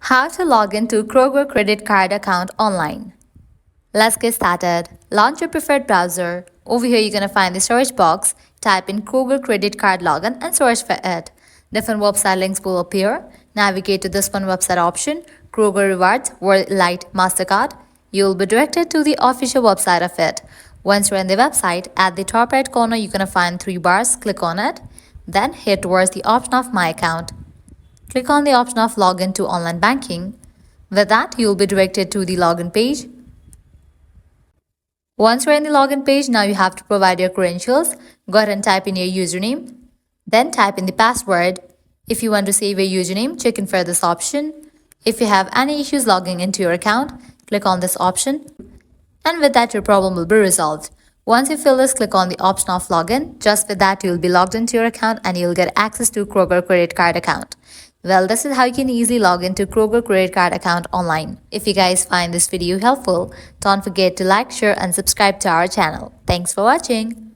How to log into Kroger Credit Card account online. Let's get started. Launch your preferred browser. Over here, you're going to find the search box. Type in Kroger Credit Card login and search for it. Different website links will appear. Navigate to this one website option, Kroger Rewards World Elite MasterCard. You'll be directed to the official website of it. Once you're in the website, at the top right corner, you're going to find three bars. Click on it. Then head towards the option of My Account. Click on the option of Login to Online Banking. With that, you will be directed to the login page. Once you're in the login page, now you have to provide your credentials. Go ahead and type in your username. Then type in the password. If you want to save your username, check in for this option. If you have any issues logging into your account, click on this option. And with that, your problem will be resolved. Once you fill this, click on the option of login. Just with that, you'll be logged into your account and you'll get access to Kroger Credit Card account. Well, this is how you can easily log into Kroger Credit Card account online. If you guys find this video helpful, don't forget to like, share and subscribe to our channel. Thanks for watching.